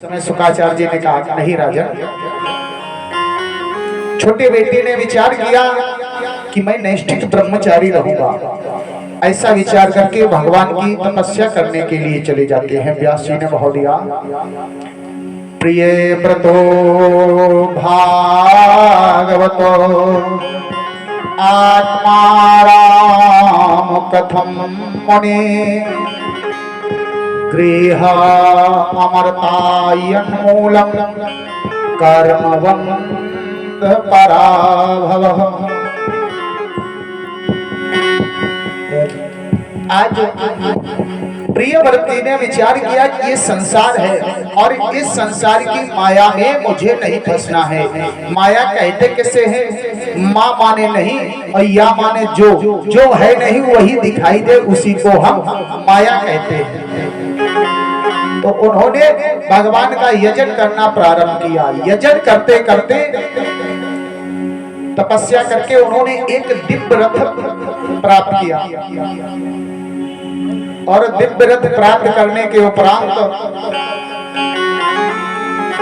समय शुक्राचार्य जी ने कहा नहीं राजन, छोटे बेटे ने विचार किया कि मैं नैष्ठिक ब्रह्मचारी रहूंगा। ऐसा विचार करके भगवान की तपस्या करने के लिए चले जाते हैं। व्यास जी ने भाव दिया, प्रिय व्रतो भागवतो आत्माराम कथम मुने गृह अमरतायन्मूलम कर्मवन्द पराभवः। आज प्रियव्रती ने विचार किया कि ये संसार है और इस संसार की माया में मुझे नहीं फंसना है। माया कहते किसे है? माँ माने नहीं और या माने जो है नहीं वही दिखाई दे, उसी को हम माया कहते हैं। तो उन्होंने भगवान का यजन करना प्रारंभ किया। यजन करते करते तपस्या करके उन्होंने एक दिव्य रथ प्राप्त किया और दिव्य रथ प्राप्त करने के उपरांत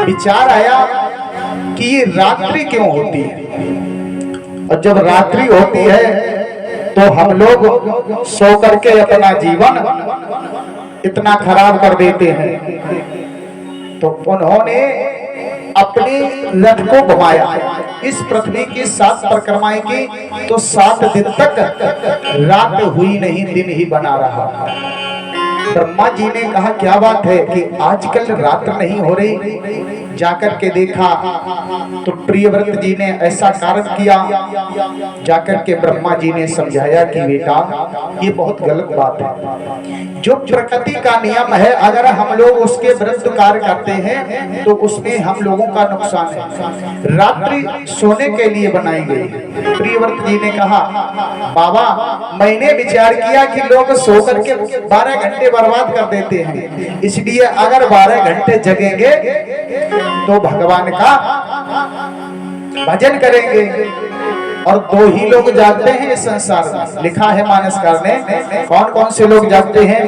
विचार आया कि ये रात्रि क्यों होती है, और जब रात्रि होती है तो हम लोग सो करके अपना जीवन इतना खराब कर देते हैं। तो उन्होंने अपने रथ को घुमाया। इस पृथ्वी की 7 परिक्रमाएं की तो 7 दिन तक रात हुई नहीं, दिन ही बना रहा। ब्रह्मा जी ने कहा क्या बात है कि आजकल रात नहीं हो रही। जाकर के देखा तो प्रियव्रत जी ने ऐसा कारण किया। जाकर के ब्रह्मा जी ने समझाया कि बेटा ये बहुत गलत बात है। जो प्रकृति का नियम है अगर हम लोग उसके विरुद्ध कार्य करते हैं तो उसमें हम लोगों का नुकसान है। रात्रि सोने के लिए बनाई गई। प्रियव्रत जी ने कहा बाबा मैंने विचार किया कि लोग सो करके 12 घंटे बर्बाद कर देते हैं, इसलिए अगर 12 घंटे जगेंगे तो भगवान का भजन करेंगे। और 2 ही लोग जागते हैं इस संसार में, लिखा है मानसकार ने। कौन कौन से लोग जागते हैं?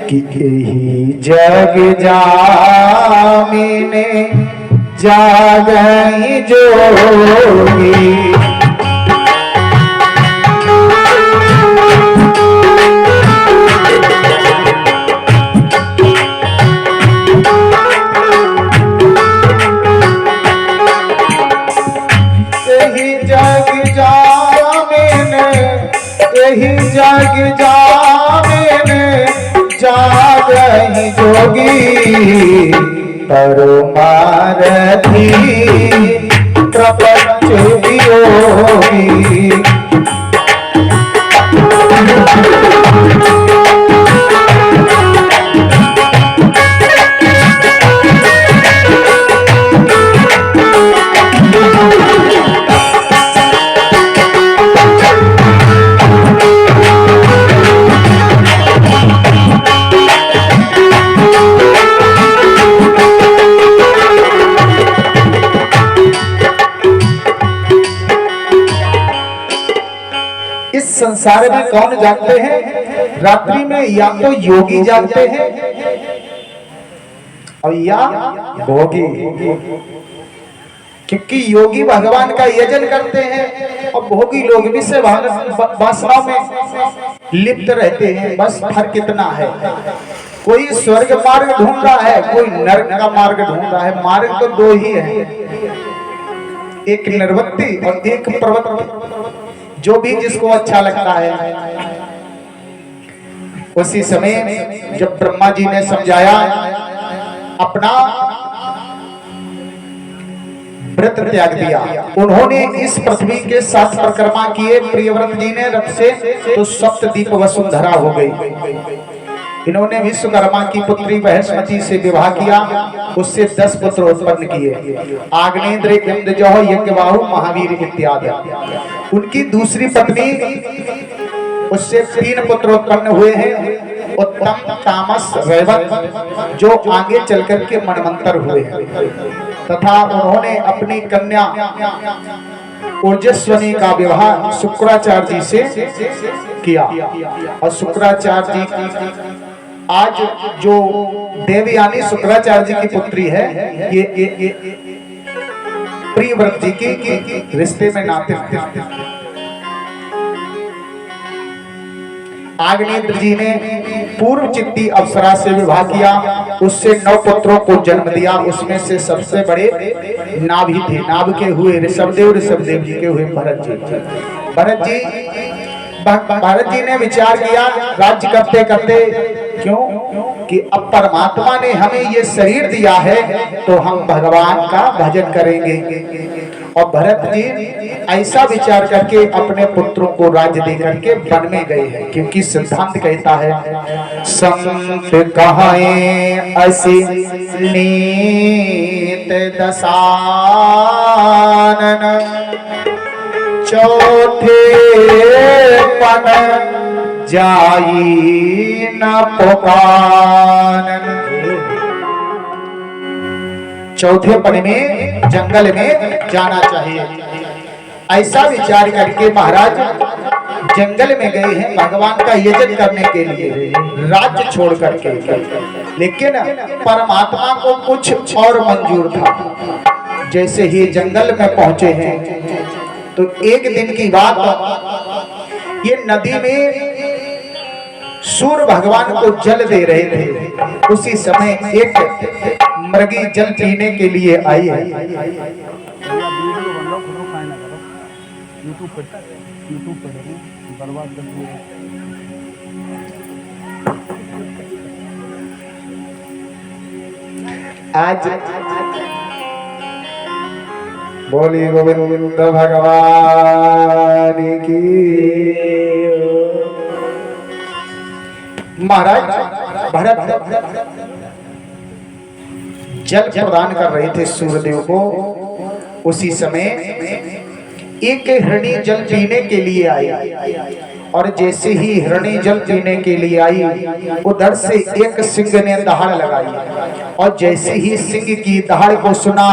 कि ही जग जामिने जागई जोगी, यही जग जामिने जागई जोगी, परमारथी प्रपंच वियोगी। संसार में कौन जागते हैं? रात्रि में या तो योगी जागते हैं और या भोगी, क्योंकि योगी भगवान का यजन करते हैं और भोगी लोग भी से वासनाओं में लिप्त रहते हैं। बस फर्क कितना है, कोई स्वर्ग मार्ग ढूंढ रहा है, कोई नरक का मार्ग ढूंढ रहा है। मार्ग तो 2 ही है, एक निर्वृत्ति और एक प्रवृत्ति, जो भी जिसको अच्छा लगता है। उसी समय जब ब्रह्मा जी ने समझाया, अपना व्रत त्याग दिया, उन्होंने इस पृथ्वी के 7 परिक्रमा किए। प्रियव्रत जी ने रथ से तो सप्तद्वीप वसुंधरा हो गई। इन्होंने विश्वकर्मा की पुत्री बृहस्पति से विवाह किया, उससे 10 पुत्र उत्पन्न किए। आग्नेन्द्र, इंद्रजौ, यज्ञबाहु, महावीर इत्यादि। उनकी दूसरी पत्नी, उससे 3 पुत्र उत्पन्न हुए हैं, उत्तम, तामस, रैवत, जो आगे चलकर के मनवंतर हुए हैं। तथा उन्होंने अपनी कन्या ओजस्वनी का विवाह शुक्राचार्य जी से किया और शुक्राचार्य जी आज जो देवयानी शुक्राचार्य जी की पुत्री है, ये प्रियव्रत जी की रिश्ते में नाते आग्नेत्र जी ने पूर्व चित्ती अप्सरा से विवाह किया, उससे 9 पुत्रों को जन्म दिया। उसमें से सबसे बड़े नाभ ही थे। नाभ के हुए ऋषभदेव, ऋषभदेव जी के हुए भरत जी। भरत जी ने विचार किया राज्य करते करते, क्यों कि अब परमात्मा ने हमें ये शरीर दिया है तो हम भगवान का भजन करेंगे। और भरत जी ऐसा विचार करके अपने पुत्रों को राज्य दे करके वन में गए हैं, क्योंकि सिद्धांत कहता है संत कहाए असी नीत दसानन, चौथे पन जाई न पुकारन। चौथे पन में जंगल में जाना चाहिए, ऐसा विचार करके महाराज जंगल में गए हैं भगवान का यजन करने के लिए, राज्य छोड़ करके। लेकिन परमात्मा को कुछ और मंजूर था। जैसे ही जंगल में पहुंचे हैं तो एक दिन की बात, ये नदी में सूर्य भगवान को जल दे रहे थे। उसी समय एक मृगी जल पीने के लिए आई है। आज बोली गोविंद भगवान की। महाराज भरत जल प्रदान कर रहे थे सूर्यदेव को। उसी समय एक हिरणी जल पीने के लिए आई, और जैसे ही हिरणी जल पीने के लिए आई, उधर से एक सिंह ने दहाड़ लगाई। और जैसे ही सिंह की दहाड़ को सुना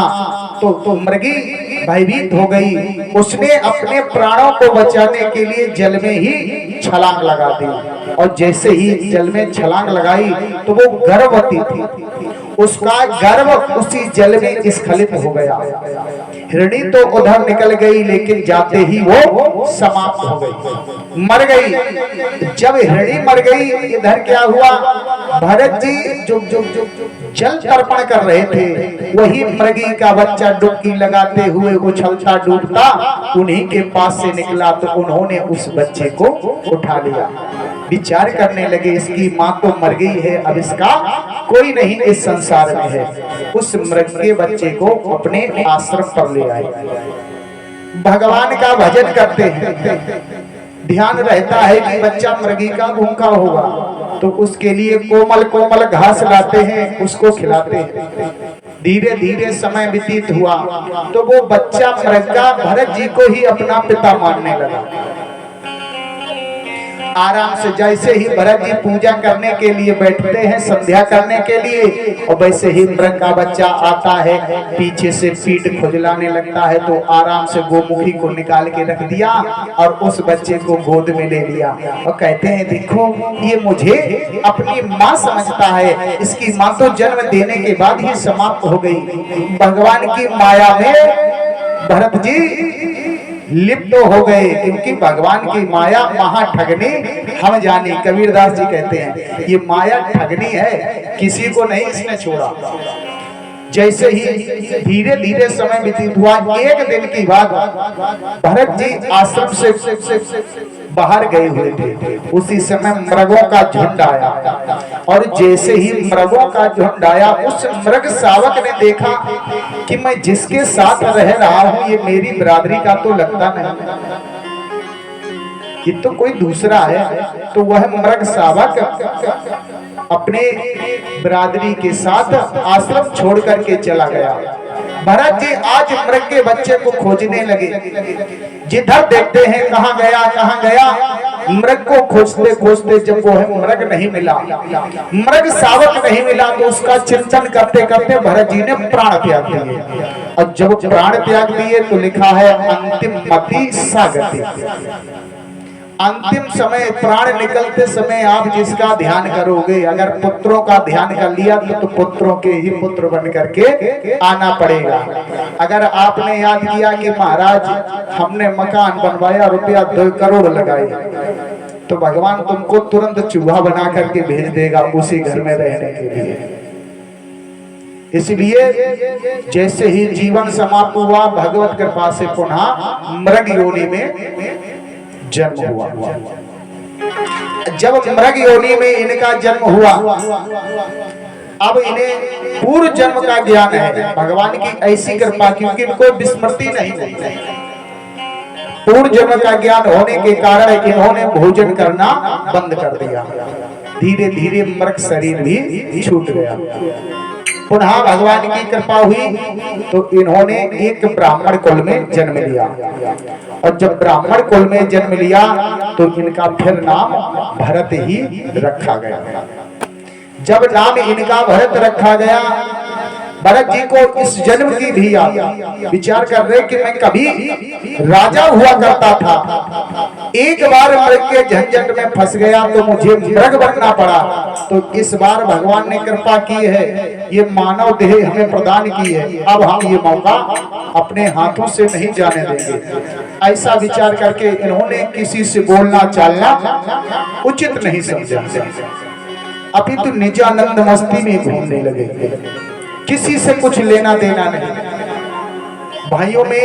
तो मृगी भयभीत हो गई। उसने अपने प्राणों को बचाने के लिए जल में ही छलांग लगा दी। और जैसे ही जल में छलांग लगाई तो वो गर्भवती थी। उसका गर्भ उसी जल में स्खलित हो गया। हिरणी तो उधर निकल गई, लेकिन जाते ही वो समाप्त हो गई, मर गई। जब हिरणी मर गई, इधर क्या हुआ, भरत जी जो जल तर्पण कर रहे थे, वही मृगी का बच्चा डुबकी लगाते हुए उछलता डूबता उन्हीं के पास से निकला। तो उन्होंने उस बच्चे को उठा लिया। विचार करने लगे इसकी माँ तो मर गई है, अब इसका कोई नहीं इस संसार में है। उस मृग के बच्चे को अपने आश्रम पर ले आए। भगवान का भजन करते हैं, ध्यान रहता है कि बच्चा मृगी का भूखा होगा, तो उसके लिए कोमल कोमल घास लाते हैं, उसको खिलाते हैं। धीरे धीरे समय व्यतीत हुआ तो वो बच्चा मृग का भरत जी को ही अपना पिता मानने लगा। आराम से जैसे ही भरत जी पूजा करने के लिए बैठते हैं, संध्या करने के लिए, और वैसे ही मृग का बच्चा आता है, पीछे से पीठ खुजलाने लगता है, तो आराम से गोमुखी को निकाल के रख दिया और उस बच्चे को गोद में ले लिया। और कहते हैं देखो ये मुझे अपनी माँ समझता है, इसकी माँ तो जन्म देने के बाद ही समाप्त हो गई। भगवान की माया में भरत जी लिप्त हो गए, क्योंकि भगवान की माया महाठगनी हम जाने। कबीरदास जी कहते हैं ये माया ठगनी है, किसी को नहीं इसने छोड़ा। जैसे ही धीरे धीरे समय व्यतीत हुआ, एक दिन की बात, भरत जी आश्रम से बाहर गए हुए थे। उसी समय मृगों का झुंड आया, और जैसे ही मृगों का झुंड आया, उस मृग शावक ने देखा कि मैं जिसके साथ रह रहा हूं ये मेरी बिरादरी का तो लगता नहीं, ये तो कोई दूसरा है। तो वह मृग शावक अपने बिरादरी के साथ आश्रम छोड़ करके चला गया। भरत जी आज मृग के बच्चे को खोजने लगे। जिधर देखते हैं कहां गया कहां गया, मृग को खोजते खोजते जब वो है मृग नहीं मिला, मृग शावक नहीं मिला, तो उसका चिंतन करते करते भरत जी ने प्राण त्याग दिए। और जब प्राण त्याग दिए तो लिखा है अंतिम मति सागति। अंतिम समय प्राण निकलते समय आप जिसका ध्यान करोगे, अगर पुत्रों का ध्यान कर लिया तो पुत्रों के ही पुत्र बन करके आना पड़ेगा। अगर आपने याद किया कि महाराज हमने मकान बनवाया, रुपया 2 करोड़ लगाए, तो भगवान तुमको तुरंत चूहा बना करके भेज देगा उसी घर में रहने के लिए। इसलिए जैसे ही जीवन समाप्त हुआ, भगवत कृपा से पुनः मृग योनि में जन्म हुआ। जब मृग योनि में इनका जन्म हुआ, अब इन्हें पूर्व जन्म का ज्ञान है, भगवान की ऐसी कृपा, क्योंकि इनको विस्मृति नहीं होती। पूर्व जन्म का ज्ञान होने के कारण इन्होंने भोजन करना बंद कर दिया। धीरे धीरे मृग शरीर भी छूट गया। पुनः भगवान की कृपा हुई तो इन्होंने एक ब्राह्मण कुल में जन्म लिया, और जब ब्राह्मण कुल में जन्म लिया तो इनका फिर नाम भरत ही रखा गया। जब नाम इनका भरत रखा गया, भरत जी को इस जन्म की भी याद, विचार कर रहे कि मैं कभी राजा हुआ करता था, एक बार मृग के झंझट में फंस गया तो मुझे मृग बनना पड़ा। तो इस बार भगवान ने कृपा की है, ये मानव देह हमें प्रदान की है, अब हम ये मौका अपने हाथों से नहीं जाने देंगे। ऐसा विचार करके इन्होंने किसी से बोलना चालना उचित नहीं समझा, अभी तो निजानंद मस्ती में घूमने लगे, किसी से कुछ लेना देना नहीं। भाइयों में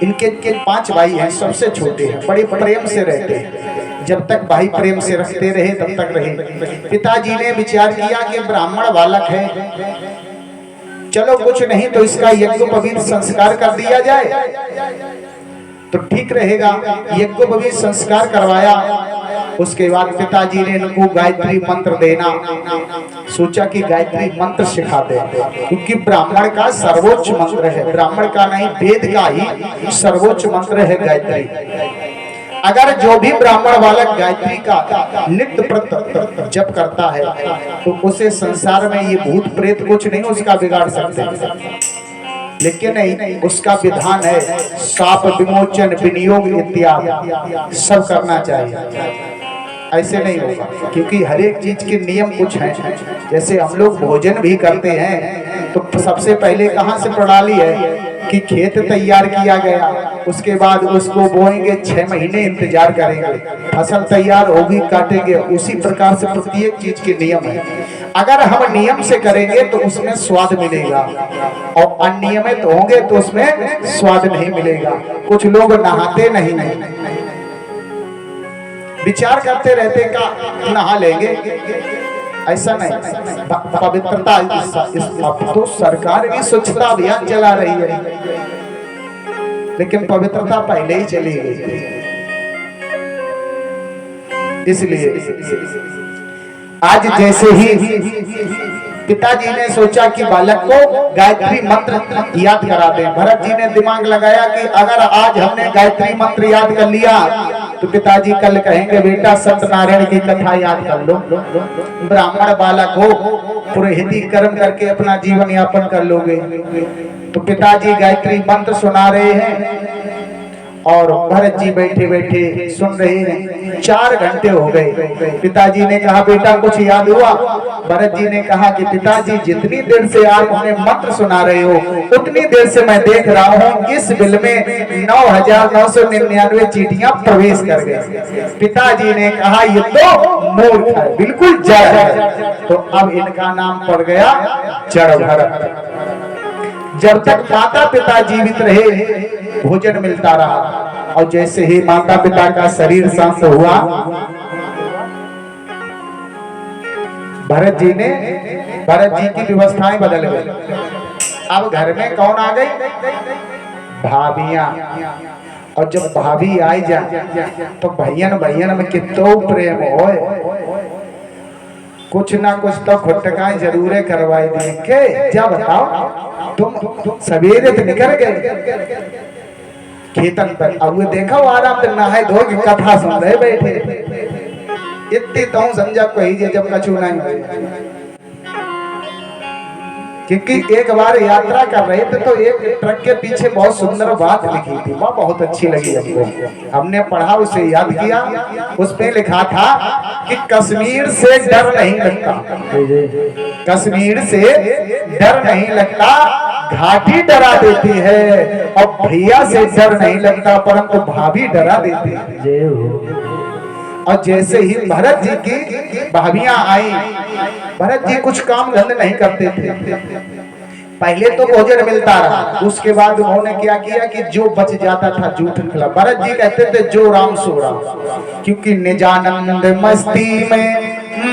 इनके 5 भाई हैं, सबसे छोटे हैं, बड़े प्रेम से रहते हैं। जब तक भाई प्रेम से रखते रहे तब तक रहे। पिताजी ने विचार किया कि ब्राह्मण बालक है, चलो कुछ नहीं तो इसका यज्ञोपवीत संस्कार कर दिया जाए तो ठीक रहेगा। यज्ञोपवीत संस्कार करवाया। उसके बाद पिताजी ने इनको गायत्री मंत्र देना सोचा कि गायत्री मंत्र सिखा दे, क्योंकि ब्राह्मण का सर्वोच्च मंत्र है, ब्राह्मण का नहीं वेद का ही सर्वोच्च मंत्र है गायत्री। अगर जो भी ब्राह्मण बालक गायत्री का नित्य प्रत जप करता है तो उसे संसार में ये भूत प्रेत कुछ नहीं उसका बिगाड़ सकते। लेकिन नहीं, उसका विधान है शाप विमोचन विनियोग इत्यादि सब करना चाहिए। ऐसे नहीं होगा, क्योंकि हर एक चीज के नियम कुछ हैं। जैसे हम लोग भोजन भी करते हैं तो सबसे पहले कहाँ से प्रणाली है कि खेत तैयार किया गया, उसके बाद उसको बोएंगे, 6 महीने इंतजार करेंगे, फसल तैयार होगी, काटेंगे। उसी प्रकार से प्रत्येक चीज के नियम है। अगर हम नियम से करेंगे तो उसमें स्वाद मिलेगा, और अनियमित होंगे तो उसमें स्वाद नहीं मिलेगा। कुछ लोग नहाते नहीं, विचार करते रहते का नहा लेंगे, ऐसा नहीं। पवित्रता अब तो सरकार भी स्वच्छता अभियान चला रही है, लेकिन पवित्रता पहले ही चली गई। इसलिए आज जैसे ही पिताजी ने सोचा कि बालक को गायत्री मंत्र याद करा दें, भरत जी ने दिमाग लगाया कि अगर आज हमने गायत्री मंत्र याद कर लिया तो पिताजी कल कहेंगे बेटा सत्यनारायण की कथा याद कर लो, ब्राह्मण बालक हो, पुरोहिती कर्म करके अपना जीवन यापन कर लोगे। तो पिताजी गायत्री मंत्र सुना रहे हैं और भरत जी बैठे बैठे सुन रहे हैं। 4 घंटे हो गए। पिताजी ने कहा बेटा कुछ याद हुआ? भरत जी ने कहा कि पिताजी जितनी देर से आप हमें मंत्र सुना रहे हो उतनी देर से मैं देख रहा हूँ इस बिल में 9,999 चीटियां प्रवेश कर गई। पिताजी ने कहा ये तो मूर्ख है, बिल्कुल जड़ है। तो अब इनका नाम पड़ गया जड़ भरत। जब तक माता पिता जीवित रहे भोजन मिलता रहा, और जैसे ही माता पिता का शरीर शांत हुआ, भरत जी की व्यवस्थाएं बदल गई। अब घर में कौन आ गई? भाभियां। और जब भाभी आई जाए तो भैयन में कितो प्रेम हो, कुछ ना कुछ तो खुटकाएं जरूर करवाई दी के। जब बताओ तुम सवेरे तो निकल गए खेतन तक, अब देखा आराम से नहाए धो के कथा सुन रहे बैठे, इतनी तो समझा कोई जब कछु नहीं। क्योंकि एक बार यात्रा कर रहे थे तो एक ट्रक के पीछे बहुत सुंदर बात लिखी थी, वह बहुत अच्छी लगी हमको। हमने पढ़ा, उसे याद किया। उसमें लिखा था कि कश्मीर से डर नहीं लगता, कश्मीर से डर नहीं लगता, घाटी डरा देती है। और भैया से डर नहीं लगता, परंतु भाभी डरा देती है। और जैसे ही भरत जी की भाभियां आई, भरत जी कुछ काम धंधे नहीं करते थे। पहले तो भोजन मिलता रहा, उसके बाद उन्होंने क्या किया कि जो बच जाता था जूठ निकला। भरत जी कहते थे जो राम सो राम, क्योंकि निजानंद मस्ती में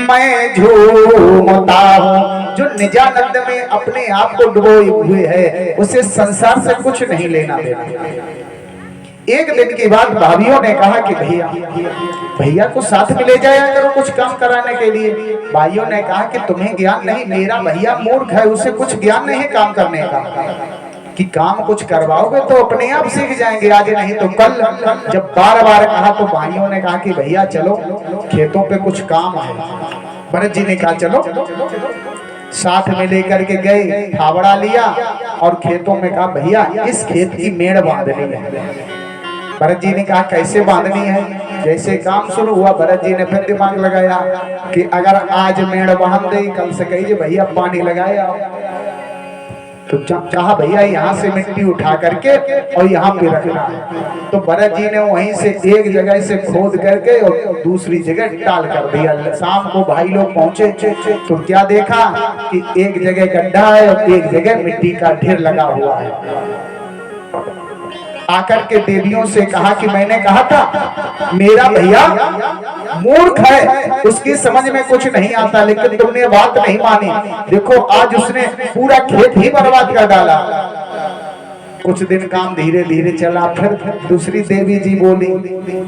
मैं झूमता हूँ। जो निजानंद में अपने आप को डुबोए हुए है, उसे संसार से कुछ नहीं लेना देना। एक दिन की बात, भाभियों ने कहा कि भैया भैया को साथ में ले जाया करो कुछ काम कराने के लिए। भाइयों ने कहा कि तुम्हें ज्ञान नहीं, मेरा भैया मूर्ख है, उसे कुछ ज्ञान नहीं काम करने का, कि काम कुछ करवाओगे तो अपने आप सीख जाएंगे, आज नहीं तो कल। जब बार बार कहा तो भाइयों ने कहा कि भैया चलो खेतों पे कुछ काम है। भरत जी ने कहा चलो, साथ में लेकर के गए, फावड़ा लिया और खेतों में कहा भैया इस खेत की मेड़ बांधनी है। भरत जी ने कहा कैसे बांधनी है। जैसे काम शुरू हुआ, भरत जी ने फिर दिमाग लगाया कि अगर आज मेड़ बांध दे, कल से कहिए भैया पानी लगाया। तो कहा भैया यहाँ से मिट्टी उठा करके और यहाँ पे रखना है। तो भरत जी ने वहीं से एक जगह से खोद करके और दूसरी जगह टाल कर दिया। शाम को भाई लोग पहुंचे तो क्या देखा कि एक जगह गड्ढा है और एक जगह मिट्टी का ढेर लगा हुआ है। आकर के देवियों से कहा कि मैंने कहा था मेरा भैया मूर्ख है, उसकी समझ में कुछ नहीं आता, लेकिन तुमने बात नहीं मानी। देखो आज उसने पूरा खेत ही बर्बाद कर डाला। कुछ दिन काम धीरे धीरे चला, फिर दूसरी देवी जी बोली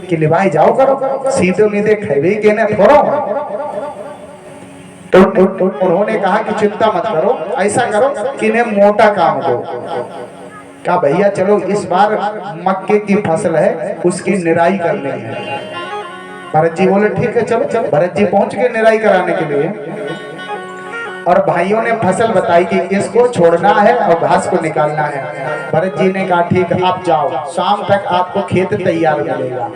कि निभाई जाओ करो, सीधे में खेवे के न थोड़ो। तो उन्होंने कहा कि चिंता मत करो, ऐसा करो कि इन्हें मोटा काम दो। कहा भैया चलो इस बार मक्के की फसल है, उसकी निराई करनी है। भरत जी बोले ठीक है चलो चलो। भरत जी पहुंच गए निराई कराने के लिए, और भाइयों ने फसल बताई कि इसको छोड़ना है और घास को निकालना है। भरत जी ने कहा ठीक है आप जाओ, शाम तक आपको खेत तैयार मिलेगा।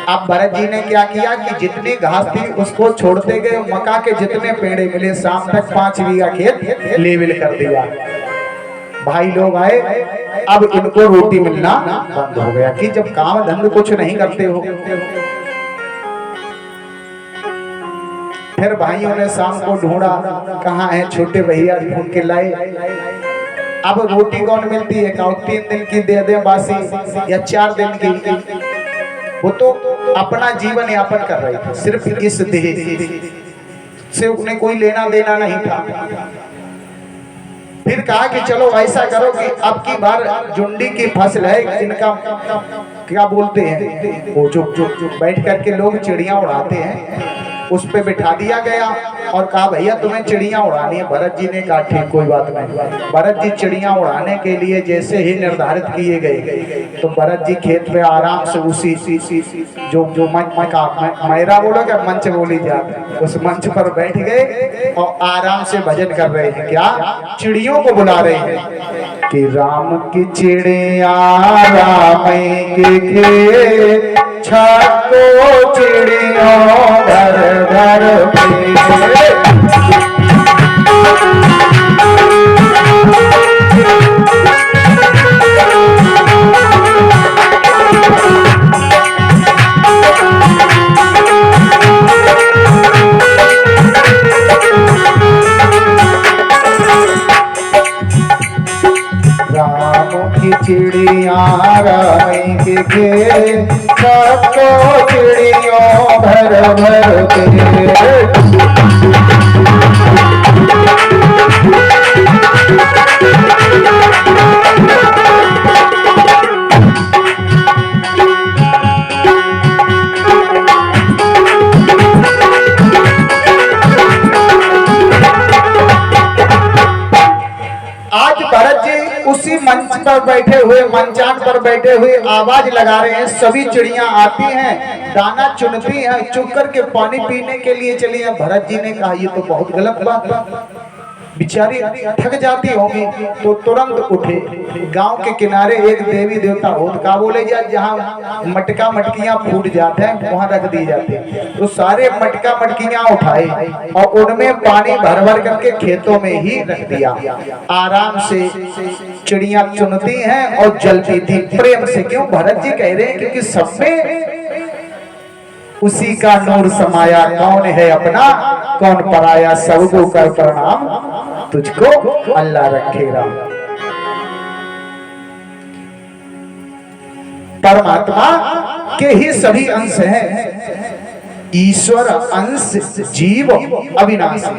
अब भरत जी ने क्या किया कि जितनी घास थी उसको छोड़ते गए, मक्का के जितने पेड़े मिले, शाम तक 5 बीघा खेत लेवल कर दिया। भाई लोग आए, अब इनको रोटी मिलना बंद हो गया कि जब काम धंधे कुछ नहीं करते हो। फिर भाइयों ने शाम को ढूंढा, कहाँ है छोटे भैया, ढूंढ के लाए। अब रोटी कौन मिलती है, 3 दिन की दे दे बासी या 4 दिन की। वो तो अपना जीवन यापन कर रहे थे, सिर्फ इस देह से उन्हें कोई लेना देना नहीं था। फिर कहा कि चलो ऐसा करो कि अब की बार जुंडी की फसल है, इनका क्या बोलते हैं वो जो बैठ करके लोग चिड़िया उड़ाते हैं, उस पे बिठा दिया गया और कहा भैया तुम्हें चिड़िया उड़ानी है। भरत जी ने कहा ठीक कोई बात नहीं। भरत जी चिड़िया उड़ाने के लिए जैसे ही निर्धारित किए गए तो भरत जी खेत में आराम से उसी जो मैरा बोलो क्या मंच बोली जाती, उस मंच पर बैठ गए और आराम से भजन कर रहे हैं। क्या चिड़ियों को बुला रहे हैं कि राम की चिड़िया राम के छको चिड़ियों घर घर पे। राम की चिड़िया राम के सबको चिड़ियों भर भर के। आज भरत जी उसी मंच पर बैठे हुए, मंचान पर बैठे हुए आवाज लगा रहे हैं। सभी चिड़ियां आती हैं, दाना चुनती हैं, चुन कर के पानी पीने के लिए चली हैं। भरत जी ने कहा ये तो बहुत गलत बात है, बेचारी थक जाती होंगी तो तुरंत उठे। गांव के किनारे एक देवी देवता होत का बोले जा, जहाँ मटका मटकियां फूट जाते हैं वहां रख दी जाती है। तो सारे मटका मटकियां उठाए और उनमें पानी भर भर करके खेतों में ही रख दिया। आराम से चिड़िया चुनती हैं और जल पीती प्रेम से। क्यों? भरत जी कह रहे हैं क्योंकि सब में उसी का नूर समाया, कौन है अपना कौन पराया, सबको कर प्रणाम तुझको अल्लाह रखेगा। परमात्मा के ही सभी अंश हैं, ईश्वर अंश जीव अविनाशी।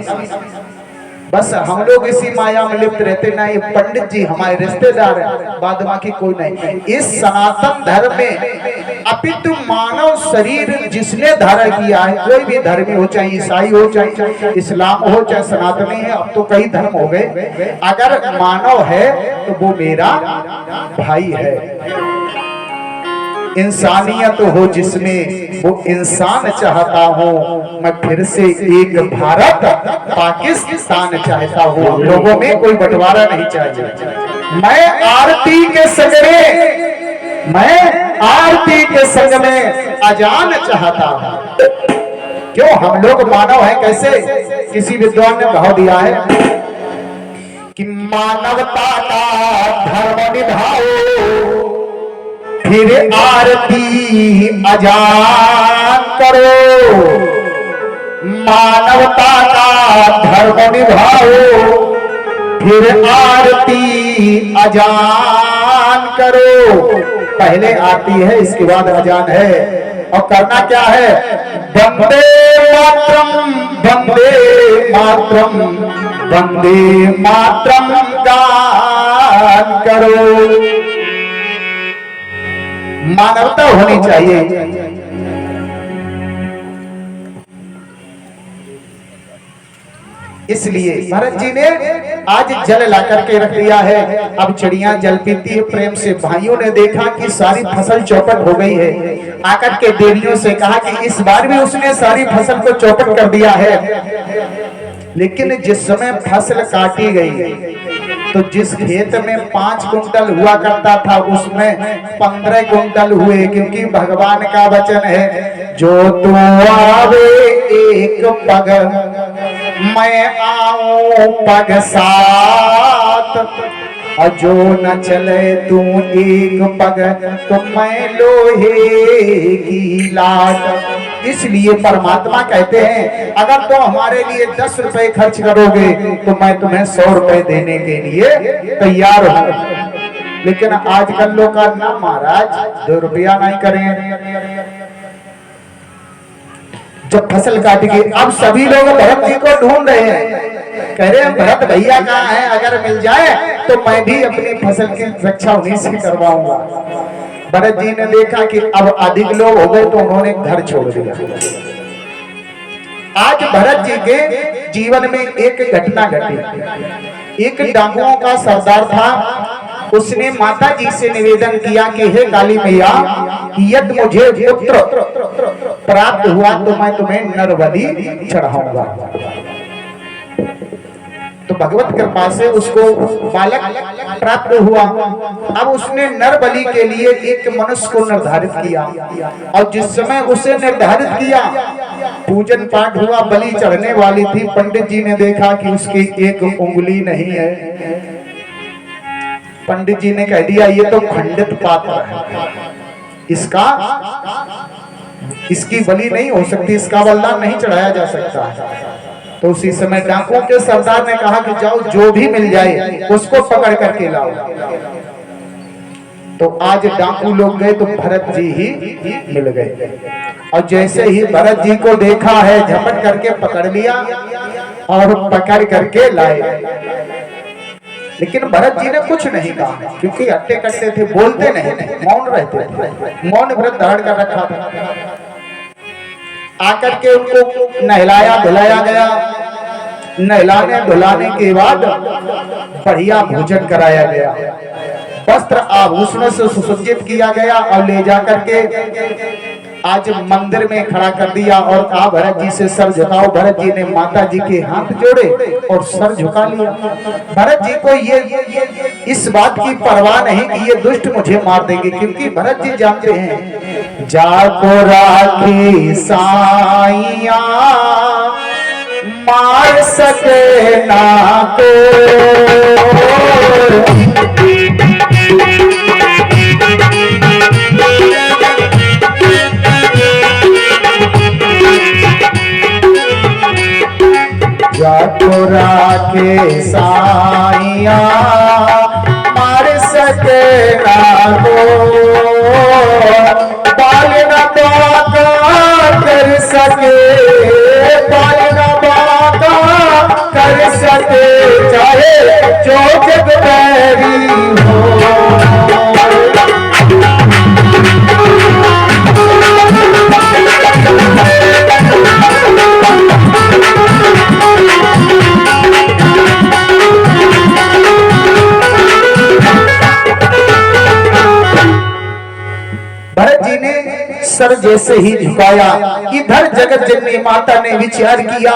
बस हम लोग इसी माया में लिप्त रहते ना। ये पंडित जी हमारे रिश्तेदार हैं, बाद बाकी कोई नहीं। इस सनातन धर्म में अपितु मानव शरीर जिसने धारण किया है, कोई भी धर्मी हो, चाहे ईसाई हो, चाहे इस्लाम हो, चाहे सनातनी है, अब तो कई धर्म हो गए, अगर मानव है तो वो मेरा भाई है। इंसानियत हो जिसमें वो इंसान चाहता हूँ मैं, फिर से एक भारत पाकिस्तान चाहता हूँ। हम लोगों में कोई बंटवारा नहीं चाहिए। मैं आरती के संग में, मैं आरती के संग में अजान चाहता हूँ। क्यों? हम लोग मानव हैं। कैसे? किसी विद्वान ने भाव दिया है कि मानवता का धर्म निभाओ, फिर आरती अजान करो। मानवता का धर्म निभाओ, फिर आरती अजान करो। पहले आरती है, इसके बाद अजान है। और करना क्या है? वंदे मातरम, वंदे मातरम, वंदे मातरम गान करो। मानवता होनी चाहिए। इसलिए भरत जी ने आज जल ला करके रख दिया है। अब चिड़िया जल पीती है प्रेम से। भाइयों ने देखा कि सारी फसल चौपट हो गई है, आकर के देवियों से कहा कि इस बार भी उसने सारी फसल को चौपट कर दिया है। लेकिन जिस समय फसल काटी गई तो जिस खेत में 5 कुंटल हुआ करता था उसमें 15 कुंटल हुए, क्योंकि भगवान का वचन है, जो तू आवे एक पग मैं आऊं पग साथ, और जो न चले तू एक पग तो मैं लोहे की लाट। इसलिए परमात्मा कहते हैं अगर तुम हमारे लिए 10 रुपए खर्च करोगे तो मैं तुम्हें 100 रुपए देने के लिए तैयार हूं। लेकिन आजकल लोग का ना महाराज 2 रुपया नहीं करें। जब फसल काट गई अब सभी लोग भरत जी को ढूंढ रहे हैं, कह रहे हैं भरत भैया कहाँ है, अगर मिल जाए तो मैं भी अपनी फसल की रक्षा उन्हीं से करवाऊंगा। भरत जी ने देखा कि अब अधिक लोग हो गए तो उन्होंने घर छोड़ दिया। आज भरत जी के जीवन में एक घटना घटी। एक डाकुओं का सरदार था, उसने माता जी से निवेदन किया कि हे काली मैया, यदि मुझे पुत्र प्राप्त हुआ तो मैं तुम्हें नरबलि चढ़ाऊंगा। तो भगवत कृपा से उसको बालक प्राप्त हुआ। अब उसने नर बलि के लिए एक मनुष्य को निर्धारित किया, और जिस समय उसे निर्धारित किया पूजन पाठ हुआ, बलि चढ़ने वाली थी। पंडित जी ने देखा कि उसकी एक उंगली नहीं है। पंडित जी ने कह दिया ये तो खंडित पात्र है, इसकी बलि नहीं हो सकती, इसका बलिदान नहीं चढ़ाया जा सकता। तो उसी समय डाकुओं के सरदार ने कहा कि जाओ जो भी मिल जाए उसको पकड़ करके लाओ। तो आज डाकू लोग गए तो भरत जी ही मिल गए, और जैसे ही भरत जी को देखा है झपट करके पकड़ लिया और पकड़ करके लाए। लेकिन भरत जी ने कुछ नहीं कहा, क्योंकि हट्टे कट्टे थे, बोलते नहीं, मौन रहते थे, मौन व्रत धारण कर रखा था। आकर के उनको नहलाया धुलाया गया। नहलाने धुलाने के बाद बढ़िया भोजन कराया गया, वस्त्र आभूषणों से सुसज्जित किया गया, और ले जाकर के आज मंदिर में खड़ा कर दिया और कहा भरत जी से सर झुकाओ। भरत जी ने माता जी के हाथ जोड़े और सर झुका लिया। भरत जी को ये इस बात की परवाह नहीं कि ये दुष्ट मुझे मार देंगे, क्योंकि भरत जी जानते हैं जाको राखी साइया मार सके ना को। जाको राखे साइया मार सके ना को। बाल न बाका कर सके, बाल न बाका कर सके, चाहे जो जग बैरी हो। भरत जी ने सर जैसे ही झुकाया, इधर जगत जननी माता ने विचार किया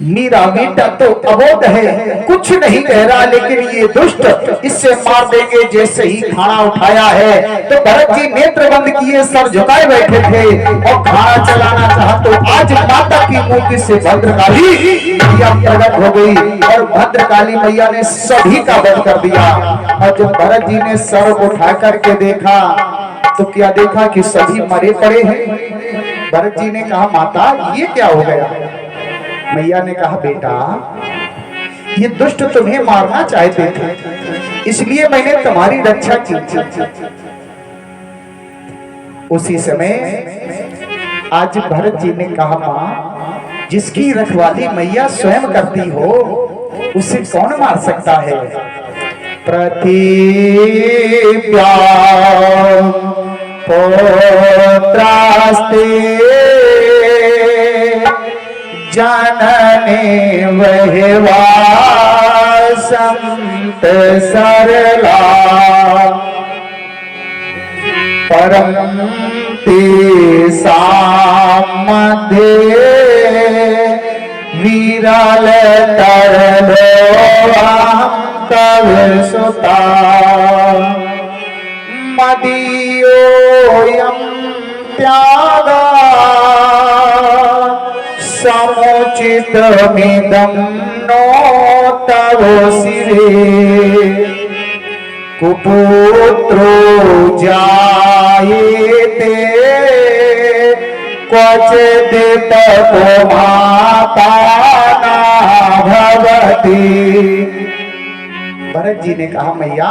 मेरा बेटा तो अबोध है, कुछ नहीं कह रहा, लेकिन ये दुष्ट इससे मार देंगे। जैसे ही खाना उठाया है तो भरत जी नेत्र बंद किए, सर झुकाए बैठे थे और खाना चलाना चाहा तो आज माता की मूर्ति से भद्रकाली मैया प्रकट हो गई और भद्रकाली मैया ने सभी का वध कर दिया। और जब भरत जी ने सर उठा करके देखा तो क्या देखा कि सभी मरे पड़े हैं। भरत जी ने कहा माता ये क्या हो गया। मैया ने कहा बेटा ये दुष्ट तुम्हें मारना चाहते थे, इसलिए मैंने तुम्हारी रक्षा की थी। उसी समय आज भरत जी ने कहा मां जिसकी रखवाली मैया स्वयं करती हो उसे कौन मार सकता है। पोत्रास्ते जनने वहवा संत सरला परम ते सामधे विरल तरलो तव सुता मदीयोयं त्यागा समुचित मिदं नो तव सिरे कुपुत्रो जायेते क्वचिदित माता न भवति। भरत जी ने कहा मैया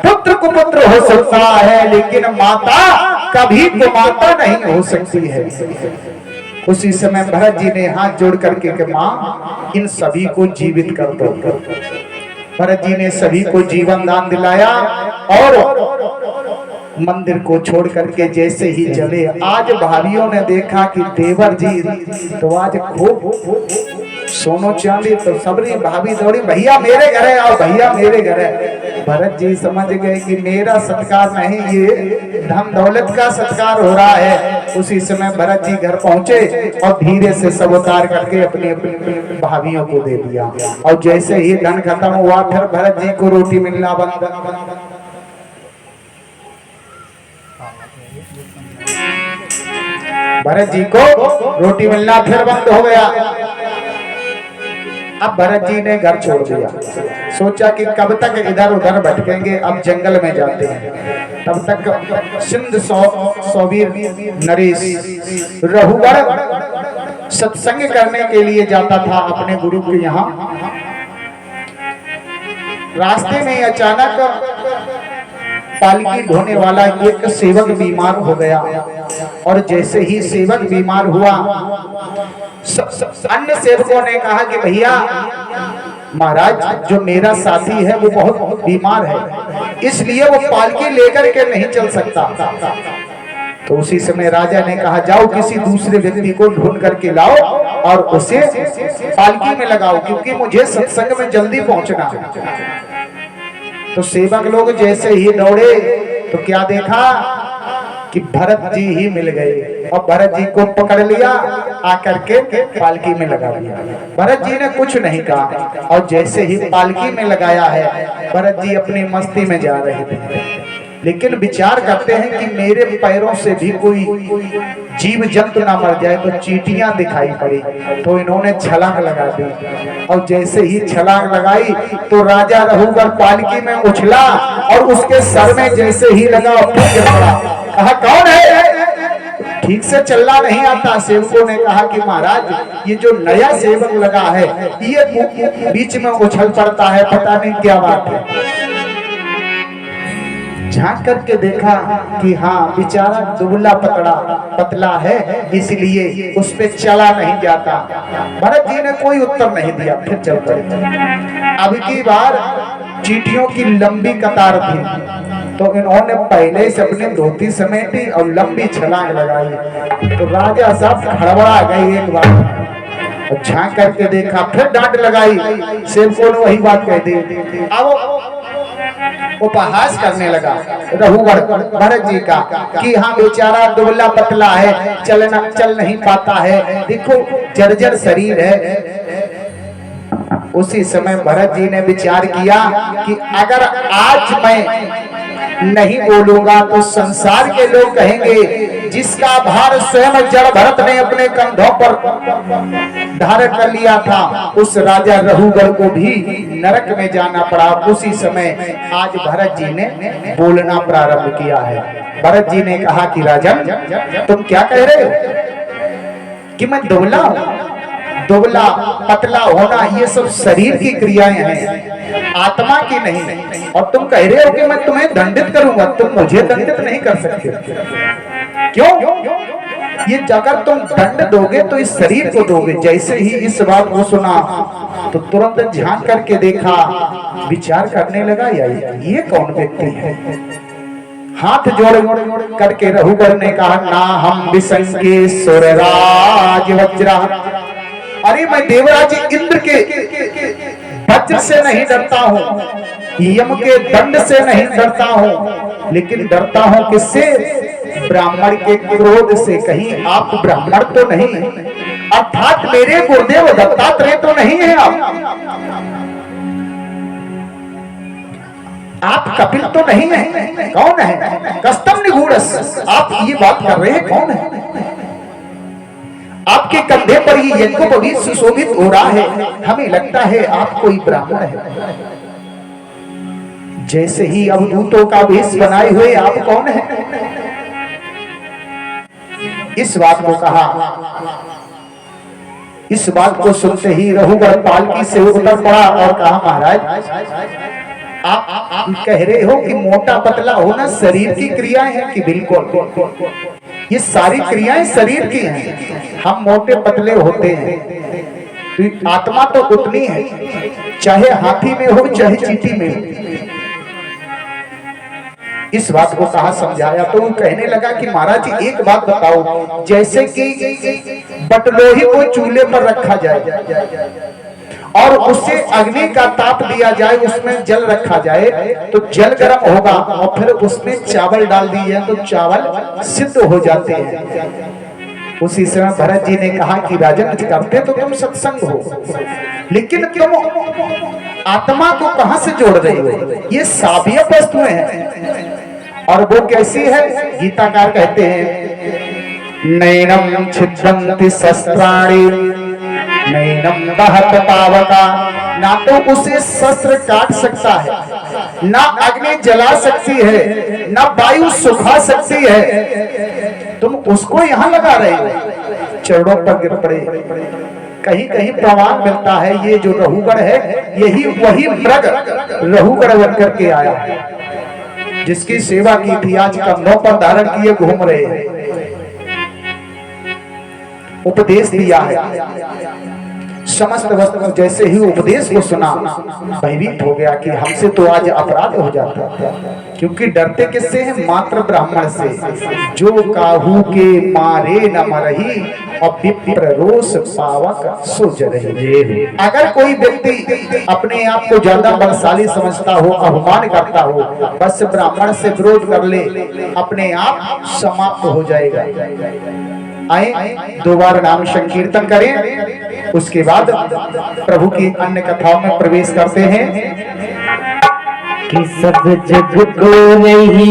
पुत्र कुपुत्र हो सकता है, लेकिन माता कभी कुमाता नहीं हो सकती है। उसी समय भरत जी ने हाथ जोड़ करके कि मां इन सभी को जीवित कर दो। भरत जी ने सभी को जीवन दान दिलाया और मंदिर को छोड़ करके जैसे ही चले, आज भाइयों ने देखा कि देवर जी तो आज खूब सोनो चांदी, तो सबरी भाभी दौड़ी भैया मेरे घर है आओ, भैया मेरे घर है। भरत जी समझ गए कि मेरा सत्कार नहीं, ये धन दौलत का सत्कार हो रहा है। उसी समय भरत जी घर पहुंचे और धीरे से सब उतार करके अपनी अपनी भाभियों को दे दिया। और जैसे ही धन खत्म हुआ फिर भरत जी को रोटी मिलना बंद। भरत जी को रोटी मिलना फिर बंद हो गया। अब भरत जी ने घर छोड़ दिया, सोचा कि कब तक इधर उधर भटकेंगे, अब जंगल में जाते हैं। तब तक सिंध सौवीर नरेश रहुगढ़ सत्संग करने के लिए जाता था अपने गुरु के यहाँ। रास्ते में अचानक पालकी ढोने वाला एक सेवक बीमार हो गया और जैसे ही सेवक बीमार हुआ अन्य सेवकों ने कहा कि भैया महाराज जो मेरा साथी है वो बहुत बीमार है, इसलिए वो पालकी लेकर के नहीं चल सकता। तो उसी समय राजा ने कहा जाओ किसी दूसरे व्यक्ति को ढूंढ करके लाओ और उसे पालकी में लगाओ, क्योंकि मुझे सत्संग में जल्दी पहुंचना है। तो सेवक लोग जैसे ही दौड़े तो क्या देखा कि भरत जी ही मिल गए और भरत जी को पकड़ लिया, आकर के पालकी में लगा दिया। भरत जी ने कुछ नहीं कहा और जैसे ही पालकी में लगाया है, भरत जी अपनी मस्ती में जा रहे थे, लेकिन विचार करते हैं कि मेरे पैरों से भी कोई जीव जंतु ना मर जाए। तो चींटियां दिखाई पड़ी, तो इन्होंने छलांग लगा दी और जैसे ही छलांग लगाई तो राजा रघुवर पालकी में उछला और उसके सर में जैसे ही लगा और गिर पड़ा। कहा कौन है? ठीक से चलना नहीं आता। सेवकों ने कहा कि महाराज ये जो नया सेवक लगा है ये बीच में उछल पड़ता है, पता नहीं क्या बात है। झांक करके देखा कि हाँ बेचारा दुबला पतला है, इसलिए उस पे चला नहीं जाता। भरत जी ने कोई उत्तर नहीं दिया, फिर चल पड़े। अब की बार चींटियों की लंबी कतार थी, तो इन्होंने पहले से अपनी धोती समेटी और लंबी छलांग लगाई। तो राजा साहब हड़बड़ा गए एक बार, झांक करके देखा, फिर डांट लगाई। सेवकों ने वही बात कह दी। अब उपहास करने लगा रघुवर भरत जी का कि हाँ बेचारा दुबला पतला है, चल नहीं पाता है, देखो जर्जर शरीर है। उसी समय भरत जी ने विचार किया कि अगर आज मैं नहीं बोलूंगा तो संसार के लोग कहेंगे जिसका भार स्वयं जड़ भरत ने अपने कंधों पर धारण कर लिया था, उस राजा रघुवर को भी नरक में जाना पड़ा। उसी समय आज भरत जी ने बोलना प्रारंभ किया है। भरत जी ने कहा कि राजन तुम क्या कह रहे हो कि मैं दुबला हूं? दुबला पतला होना ये सब शरीर की क्रियाएं हैं, आत्मा की नहीं। और तुम कह रहे हो कि मैं तुम्हें दंडित करूंगा, तुम मुझे दंडित नहीं कर सकते। क्यों? ये अगर तुम दंड दोगे तो इस शरीर को दोगे। जैसे ही इस बात को सुना तो तुरंत झांक करके देखा, विचार करने लगा ये कौन व्यक्ति है। हाथ जोड़ करके रघुवर ने कहा ना हम विसंगे सुरराज वज्रा। अरे मैं देवराज इंद्र के वज्र से नहीं डरता हूँ, यम के दंड से नहीं डरता हूँ, लेकिन डरता हूँ किससे? ब्राह्मण के क्रोध से। कहीं आप ब्राह्मण तो नहीं, अर्थात मेरे गुरुदेव दत्तात्रेय तो नहीं है आप कपिल तो नहीं है। कौन है? कस्तम निगूढ़स। आप ये बात कर रहे हैं, कौन है? आपके कंधे पर ये यज्ञोपवीत सुशोभित हो रहा है, हमें लगता है आप कोई ब्राह्मण है। जैसे ही अवधूतों का वेश बनाए हुए आप कौन है? इस बात को कहा। इस बात को सुनते ही रघुवर पालकी से उतर पड़ा और कहा महाराज आप कह रहे हो कि मोटा पतला होना शरीर की क्रियाएं हैं कि? बिल्कुल, ये सारी क्रियाएं शरीर की हैं। हम मोटे पतले होते हैं तो आत्मा तो उतनी है, चाहे हाथी में हो चाहे चींटी में हो। इस बात को कहा, समझाया। तो वो कहने लगा कि महाराज जी एक बात बताओ, जैसे कि बटलोही को चूल्हे पर रखा जाए और उससे अग्नि का ताप दिया जाए, उसमें जल रखा जाए तो जल गर्म होगा और फिर उसमें चावल डाल दिए तो चावल सिद्ध हो जाते हैं। उसी समय भरत जी ने कहा कि राजन करते तो तुम सत्संग हो, लेकिन तुम आत्मा को कहां से जोड़ रहे हो? ये सावयव वस्तुएं हैं। और वो कैसी है? गीताकार कहते हैं नैनम छिद्रन्ति शस्त्राणि नैनम दहत पावका। ना तो उसे शस्त्र काट सकता है, ना अग्नि जला सकती है, ना वायु सुखा सकती है। तुम उसको यहाँ लगा रहे हो, चरणों पर गिर पड़े। कहीं कहीं प्रमाण मिलता है ये जो रघुगण है यही वही मृग रघुगण बनकर के आया है, जिसकी सेवा की थी, आज कंधों पर धारण किए घूम रहे हैं। उपदेश दिया है, समस्त वस्तु जैसे ही उपदेश को सुना भयभीत हो गया कि हमसे तो आज अपराध हो जाता था, क्योंकि डरते किससे हैं? मात्र ब्राह्मण से। जो काहू के मारे न मरही और विप्र रोष पावक सो जरहि। अगर कोई व्यक्ति अपने आप को ज्यादा बलशाली समझता हो, अभिमान करता हो, बस ब्राह्मण से विरोध कर ले, अपने आप समाप्त हो जाएगा। आए 2 बार नाम संकीर्तन करें, उसके बाद प्रभु की अन्य कथाओं में प्रवेश करते हैं। कि सब जग को नहीं